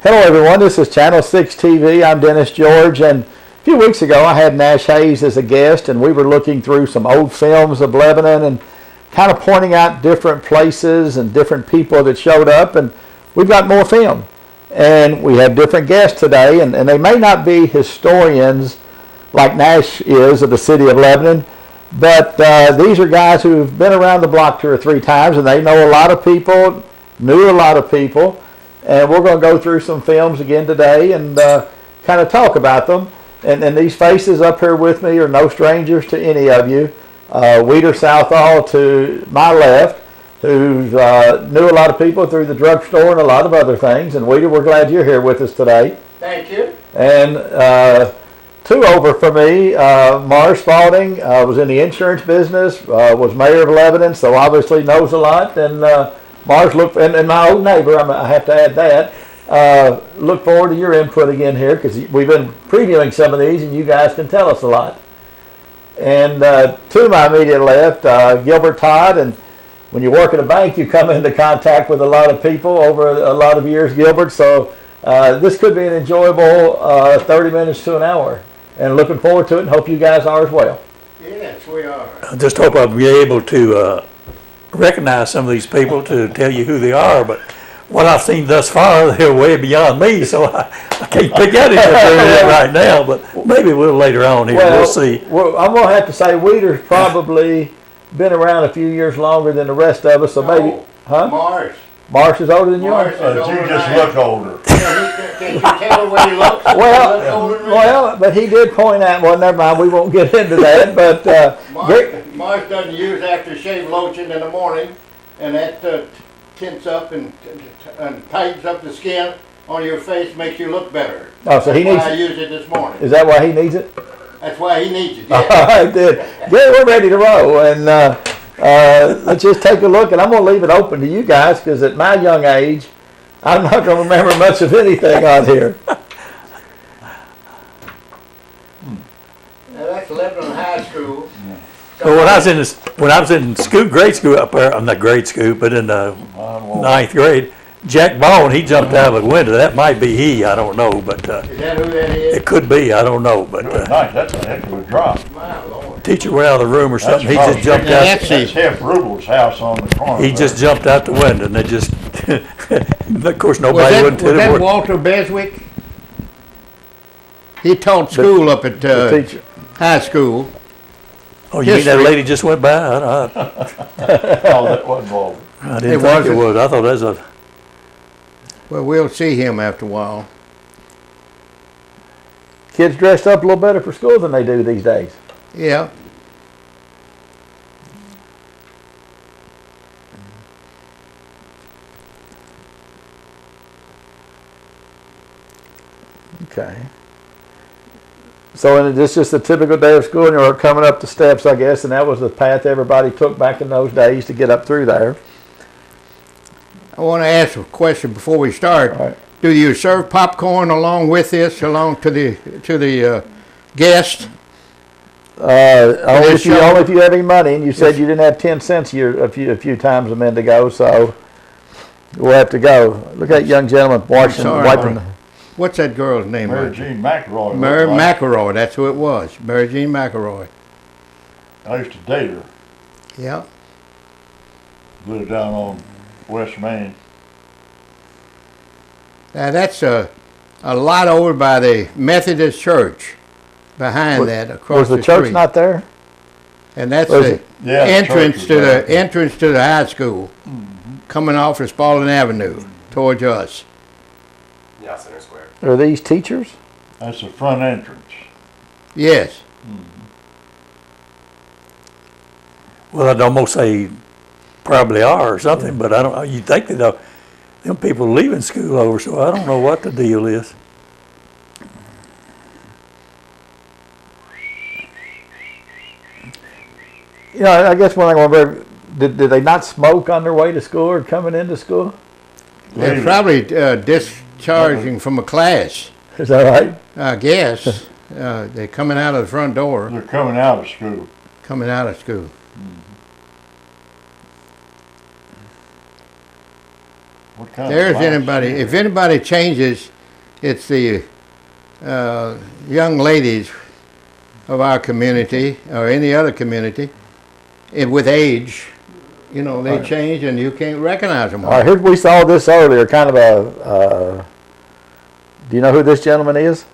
Hello everyone, this is Channel 6 TV. I'm Dennis George, and a few weeks ago I had Nash Hayes as a guest, and we were looking through some old films of Lebanon and kind of pointing out different places and different people that showed up, and we've got more film. And we have different guests today, and they may not be historians like Nash is of the city of Lebanon, but these are guys who've been around the block 2 or 3 times, and they know a lot of people, knew a lot of people. And we're going to go through some films again today and kind of talk about them. And these faces up here with me are no strangers to any of you. Weeder Southall to my left, who knew a lot of people through the drugstore and a lot of other things. And Weeder, we're glad you're here with us today. Thank you. And 2 over for me, Mars Spalding was in the insurance business, was mayor of Lebanon, so obviously knows a lot. And Mars, look, and my old neighbor, I have to add that, look forward to your input again here, because we've been previewing some of these and you guys can tell us a lot. And to my immediate left, Gilbert Todd, and when you work at a bank you come into contact with a lot of people over a lot of years, Gilbert, so this could be an enjoyable 30 minutes to an hour, and looking forward to it and hope you guys are as well. Yes, we are. I just hope I'll be able to recognize some of these people to tell you who they are, but what I've seen thus far, they're way beyond me, so I can't pick out anything right now, but maybe we'll later on here. We'll see. Well, I'm going to have to say Weeder's probably been around a few years longer than the rest of us, so maybe, huh? Mars is older than you are? You just look older. Can you tell the way he looks? Well, but he did point out, well, never mind, we won't get into that, but Mars doesn't use aftershave lotion in the morning, and that tints up and tightens up the skin on your face, makes you look better. Oh, so he needs I used it this morning. Is that why he needs it? That's why he needs it, yeah. I did. Yeah, we're ready to roll, and let's just take a look, and I'm going to leave it open to you guys, because at my young age, I'm not going to remember much of anything on here. Now that's Lebanon High School. Well, when I was in school, grade school up there, not grade school, but in the 9th grade, Jack Bone, he jumped out of a window. That might be he, I don't know, but is that who that is? it could be, I don't know, but Nice, that's a heck of a drop. My Lord. teacher went out of the room or something. He just jumped out. That's Hef Rubel's house on the corner. He just jumped out the window, and they just, of course, nobody wouldn't tell Was him. that Walter Beswick? He taught school up at teacher. high school. Oh, you mean that lady just went by? Oh, that wasn't Walter. I didn't think it was. I thought that was a. Well, we'll see him after a while. Kids dressed up a little better for school than they do these days. Yeah. Okay. So it's just a typical day of school, and you're coming up the steps, I guess, and that was the path everybody took back in those days to get up through there. I want to ask a question before we start. All right. Do you serve popcorn along with this, along to the guest? Only if you have any money, and you said you didn't have 10 cents a few times a minute ago, so we'll have to go. Look at that young gentleman wiping. What's that girl's name? Mary Jean McElroy. Mary McElroy, that's who it was. Mary Jean McElroy. I used to date her. Yeah. Lived down on West Main. Now that's a lot over by the Methodist Church. Behind that, across the Was the church street. not there? And that's Was the it? Yeah, entrance the to church the entrance to the high school, coming off of Spalding Avenue towards us. Yeah, Center Square. Are these teachers? That's the front entrance. Yes. Well, I'd almost say probably are or something, but I don't. You think that them people leaving school over, so I don't know what the deal is. You know, I guess one thing I wonder, did they not smoke on their way to school or coming into school? They're probably discharging from a class. Is that right? I guess. They're coming out of the front door. They're coming out of school. Coming out of school. What kind There's of anybody, if anybody changes It's the young ladies of our community or any other community, with age, you know, they change and you can't recognize them. All right, here we saw this earlier, kind of a, do you know who this gentleman is?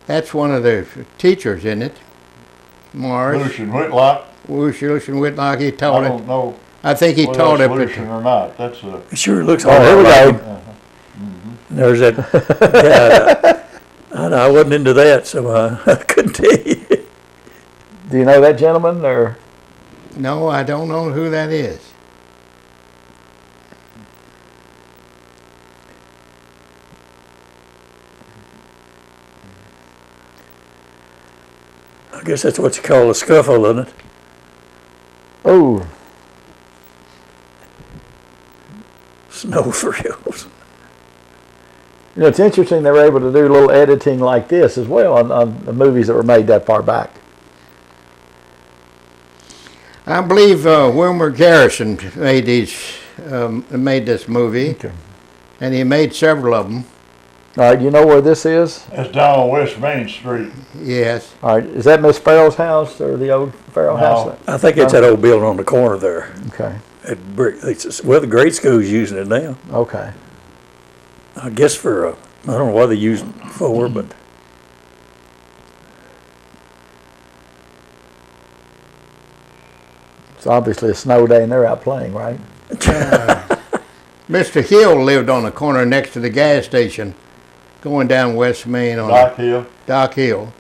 That's one of the teachers, isn't it? Morris. Lucian Whitlock. Lucian Whitlock, he I taught don't it. know I think he whether tord it's it. Lucian or not. That's a. It sure looks Oh, all here we right. go. There's that. I wasn't into that, so I couldn't tell you. Do you know that gentleman, or? No, I don't know who that is. I guess that's what you call a scuffle, isn't it? Oh, Snow thrills. you know, it's interesting they were able to do a little editing like this as well on the movies that were made that far back. I believe Wilmer Garrison made made this movie, Okay. and he made several of them. All right, you know where this is? That's down on West Main Street. Yes. All right, is that Miss Farrell's house or the old Farrell No. house? I think it's that old building on the corner there. Okay, Well, the grade school's using it now. okay. I guess for, I don't know what they use it for, but It's obviously a snow day and they're out playing, right? Mr. Hill lived on the corner next to the gas station, going down West Main on Dock Hill. Dock Hill.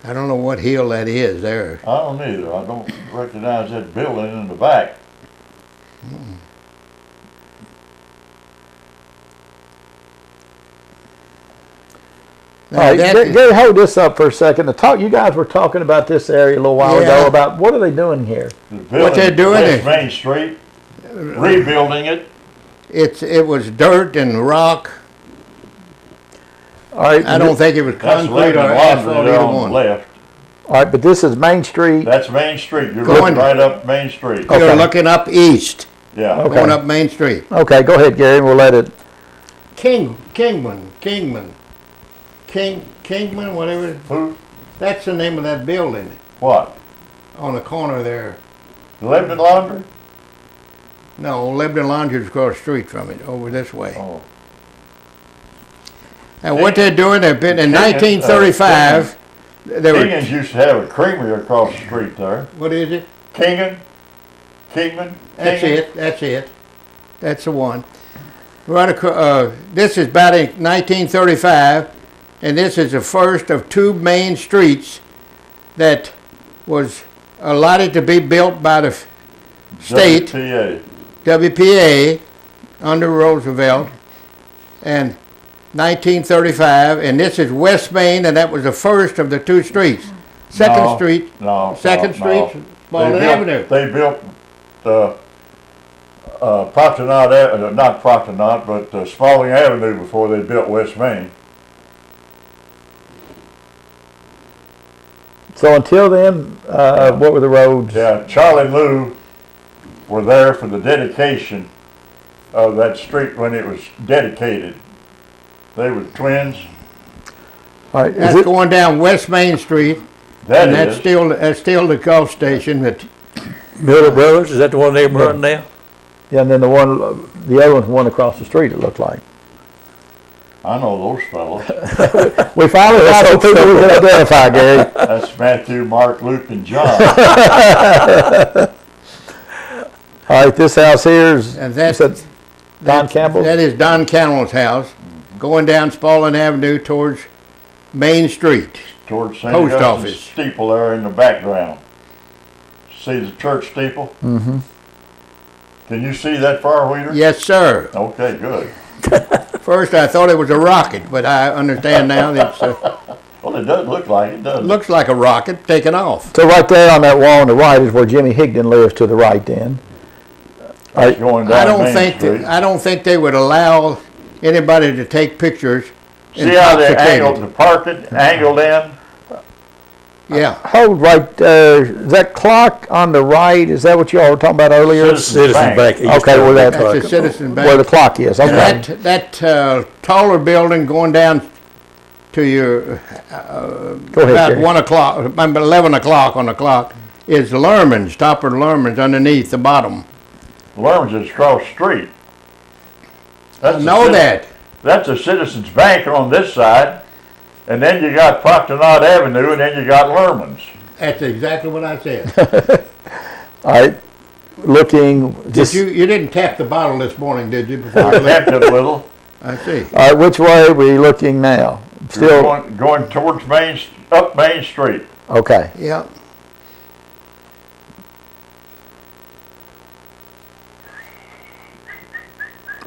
I don't know what hill that is there. I don't either. I don't recognize that building in the back. All right, that- Gary, hold this up for a second. You guys were talking about this area a little while Yeah. ago about what are they doing here? The building, What they're doing West is- Main Street, rebuilding it. It was dirt and rock. All right, I don't think it was That's concrete or Lebanon asphalt, History there either on the one. left. all right, but this is Main Street. That's Main Street. You're Going- looking right up Main Street. Okay. You're looking up east, Yeah. Okay. going up Main Street. Okay, go ahead, Gary. We'll let it. Kingman, whatever. Who? That's the name of that building What? on the corner there. Lebanon Laundry? No, Lebanon Laundry is across the street from it, over this way. Oh. And what they're doing, they've been in Kingman, 1935. They were. Kingman's used to have a creamery across the street there. What is it? Kingman? That's Kingman? it. That's it. That's the one. Right across. This is about in 1935, and this is the first of two main streets that was allotted to be built by the state. WPA. WPA under Roosevelt, and 1935, and this is West Main, and that was the first of the two streets. Second No, Street, No. Second no, Street, no. Spalding Avenue. They built Proctornot, not Proctornot, but Spalding Avenue before they built West Main. So until then, what were the roads? Yeah, Charlie and Lou were there for the dedication of that street when it was dedicated. They were twins. All right, is That's it, going down West Main Street, That and is. that's still the golf station. That Miller Brothers, is that the one they were running now? yeah, and then the other one's one across the street. It looked like. I know those fellows. We finally got some people we can identify, Gary. That's Matthew, Mark, Luke, and John. All right, this house here is. and that's you said Don Campbell. That is Don Campbell's house, going down Spalding Avenue towards Main Street. Towards St. Post Augustine's office. steeple there in the background. See the church steeple? Mm-hmm. Can you see that far, Wheeler? Yes, sir. Okay, good. First, I thought it was a rocket, but I understand now that Well, it does look like it, doesn't it looks like a rocket taking off. So right there on that wall on the right is where Jimmy Higdon lives. To the right, then. All right, Going down Main Street. I don't think they would allow anybody to take pictures. See how they intoxicated. angled the parking, angled in? Yeah. Hold right there. Is that clock on the right? Is that what you all were talking about earlier? Citizen Bank. Bank. It used Okay, to well, have a That's truck. a Citizen Where the Bank. clock is. Okay. And that taller building going down to your Go ahead, about Jerry. 1 o'clock, about 11 o'clock on the clock is Lerman's, Topper Lerman's underneath the bottom. Lerman's is across the street. I a know citi- that. That's a Citizens Bank on this side, and then you got Proctor Knott Avenue, and then you got Lerman's. That's exactly what I said. All right. Looking. Did you didn't tap the bottle this morning, did you? Before I you left? tapped it a little. I see. All right. Which way are we looking now? You're Still. going towards up Main Street. Okay. Yeah.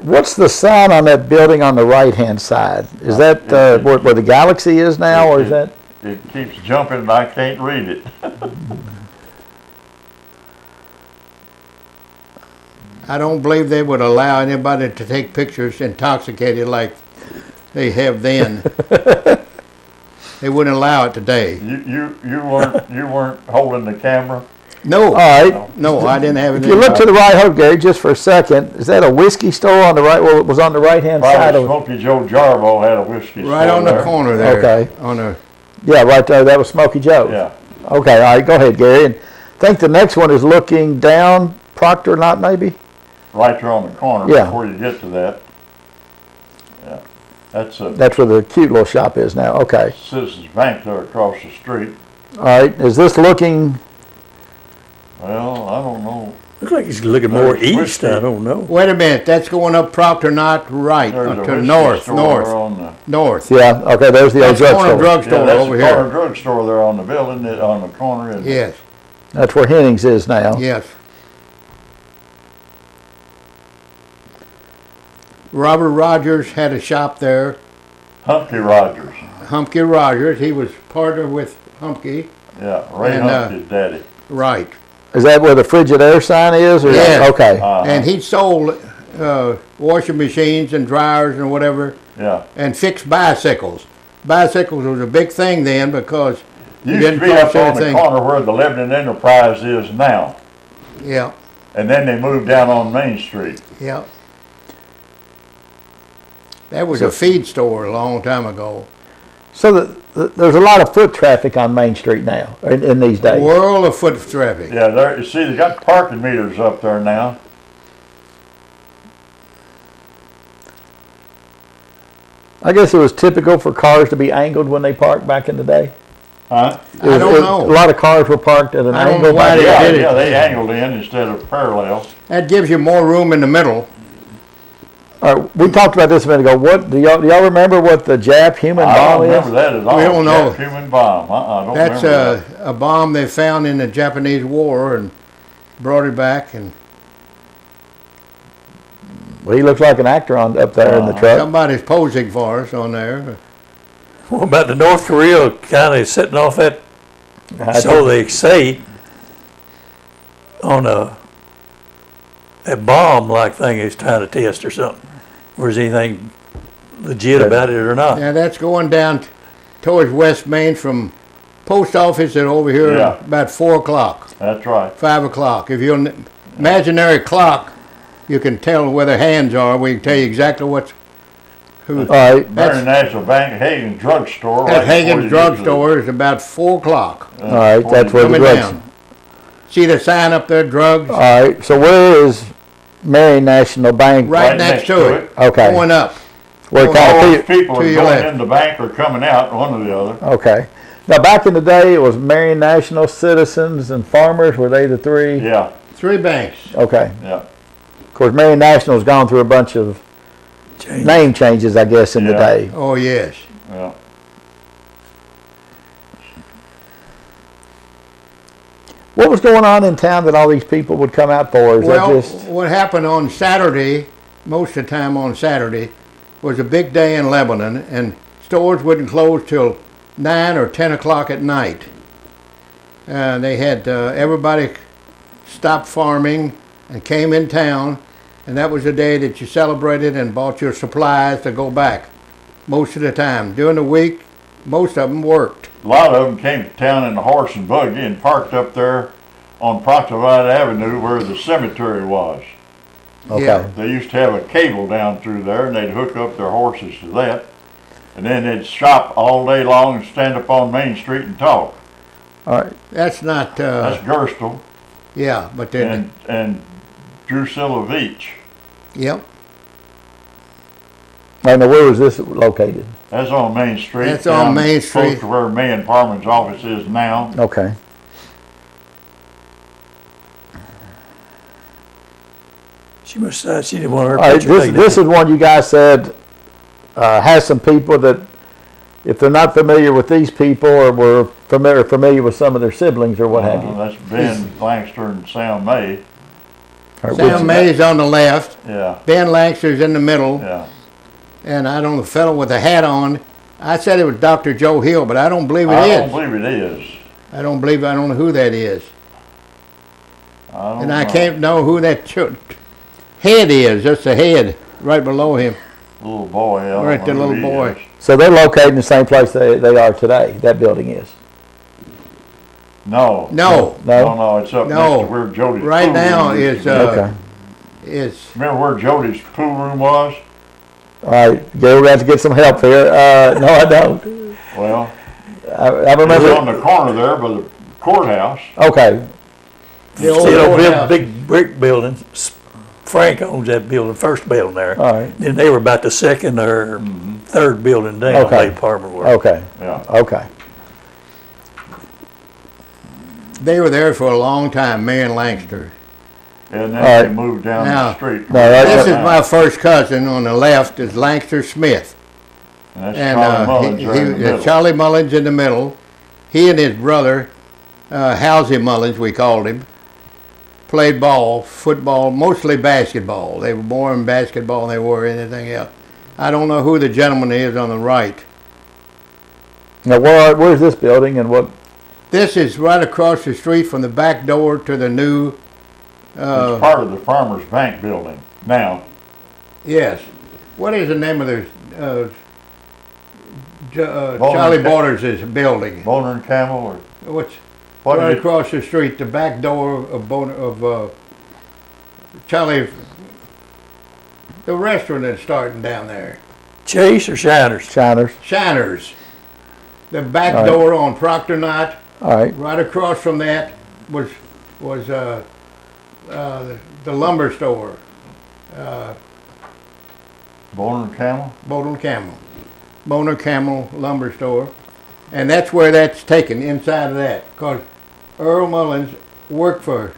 What's the sign on that building on the right-hand side? Is that where the Galaxy is now, or is that? It keeps jumping and I can't read it. I don't believe they would allow anybody to take pictures intoxicated like they have then. They wouldn't allow it today. You weren't holding the camera. No. All right. No, I didn't have it. If you look to the right, hold Gary, just for a second. Is that a whiskey store on the right? Well, it was on the right-hand side Probably of. Smoky Joe Jarbo had a whiskey store right on the there. corner there. Okay. On a Yeah, right there. That was Smoky Joe. Yeah. Okay. All right. Go ahead, Gary. And I think the next one is looking down Proctor, not maybe. Right there on the corner Yeah. before you get to that. Yeah. That's a That's where the cute little shop is now. Okay. Citizens Bank there across the street. All right. Is this looking? Well, I don't know. Looks like he's looking more There's east. whiskey. I don't know. wait a minute, that's going up Proctor, not right. There's a To whiskey north, store there north, on the, north. Yeah. Okay. There's the old That's corner drugstore. drugstore yeah, that's over the corner here. drugstore there on the building, on the corner. And Yes, That's where Hennings is now. yes. Robert Rogers had a shop there. Humpty Rogers. Humpty Rogers, he was partner with Humpty. Yeah, Ray And, Humpty's daddy. Right. Is that where the Frigidaire sign is? Or Yeah. Okay. And he sold washing machines and dryers and whatever, Yeah. and fixed bicycles. Bicycles was a big thing then because you Used to didn't be up cost on the anything. corner where the Lebanon Enterprise is now. Yeah, And then they moved down on Main Street. yeah. That was a feed store a long time ago. So there's a lot of foot traffic on Main Street now in these days. World of foot traffic. Yeah, there. You see, they got parking meters up there now. I guess it was typical for cars to be angled when they parked back in the day. Huh? I don't know. A lot of cars were parked at an I don't angle. know why back they then. Yeah, did it. yeah, they angled in instead of parallel. That gives you more room in the middle. All right, we talked about this a minute ago. What do y'all remember? What the Jap human I bomb don't remember is? that at all. We don't know. That human bomb. I don't That's remember that. a bomb they found in the Japanese War and brought it back, and Well, he looks like an actor up there in the truck. somebody's posing for us on there. What about the North Korea kind of setting off that, so they say, on that bomb-like thing he's trying to test or something? Or is anything legit about it or not? Now that's going down towards West Main from post office and over here Yeah. about 4 o'clock, That's right. 5 o'clock. If you're an imaginary clock, you can tell where the hands are. We can tell you exactly who. All right. Marion National Bank, Hagen's Drugstore. That right Hagen's before you get to Drugstore is about 4 o'clock. the- All right, before that's you where get the Coming drugs. down. See the sign up there, drugs? All right. So where is Marion National Bank? Right next to it. Okay. Going up. Where Going kind All of those people to are your going left. in the bank or coming out, one or the other. Okay. Now back in the day, it was Marion National, Citizens, and Farmers. Were they the three? Yeah, 3 banks. Okay. yeah. Of course, Marion National's gone through a bunch of Change. name changes, I guess, in the Yeah. day. Oh, yes. Yeah. What was going on in town that all these people would come out for? Is Well, that just what happened on Saturday, most of the time on Saturday, was a big day in Lebanon, and stores wouldn't close till 9 or 10 o'clock at night. They had everybody stopped farming and came in town, and that was the day that you celebrated and bought your supplies to go back most of the time. During the week, most of them worked. a lot of them came to town in a horse and buggy and parked up there on Proctorvite Avenue where the cemetery was. Okay. Yeah. They used to have a cable down through there, and they'd hook up their horses to that. And then they'd shop all day long and stand up on Main Street and talk. All right. That's not, That's Gerstle yeah, but then, and Drusilla Veach. yep. Now, where was this located? That's on Main Street. That's on down Main Street. Close to where May and Parman's office is now. Okay. She must have she didn't want her All right, picture this, taken. this is one you guys said has some people that, if they're not familiar with these people or were familiar with some of their siblings or what have you. That's Ben Langster and Sam May. All right, Sam May's on the left, Yeah, Ben Langster's in the middle, yeah. and I don't know, the fellow with the hat on, I said it was Dr. Joe Hill, but I don't believe it I is. don't believe it is. I don't know who that is. I don't And know. I can't know who that head is. That's the head right below him. Little boy. I don't Right, know the who little he boy. is. So they're located in the same place they are today, that building is? No. No, No, it's up No. next to where Jody's right pool now room used is, to be. Okay. is, Remember where Jody's pool room was? All right, Gary, we have to get some help here. No, I don't. Well, I it was on remember. the corner there by the courthouse. Okay, the old See, they'll build a courthouse. big brick building. Frank owns that building, first building there. all right, Then they were about the second or third building down, Okay. Lake Palmer were. okay, Yeah. okay. They were there for a long time, May and Langster. And then All right. they moved down Now- the street. No, that's- This is my first cousin on the left is Langster Smith. And that's And Charlie Mullins there in the middle. Charlie Mullins in the middle. He and his brother, Halsey Mullins, we called him, played ball, football, mostly basketball. They were more in basketball than they were anything else. I don't know who the gentleman is on the right. Now, where's this building and what? This is right across the street from the back door to the new, It's part of the Farmers Bank building now. yes. What is the name of the, Bowling Charlie Ca- Borders' building? Boner and Camel or What's what right did it, across the street, the back door of Charlie, the restaurant that's starting down there, Chase or Shiners? Shiners. Shiners. The back All right. door on Proctor Knott, All right, right across from that was the lumber store, Boner and Camel? Boner Camel lumber store, and that's where that's taken inside of that, because Earl Mullins worked for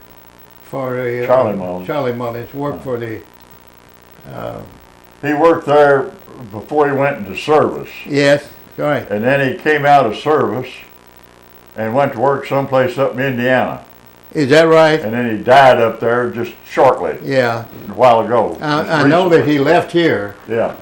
the Charlie Mullins. Worked for the He worked there before he went into service. yes, right. And then he came out of service and went to work someplace up in Indiana. Is that right? And then he died up there just shortly, Yeah. a while ago. I know that he left here Yeah,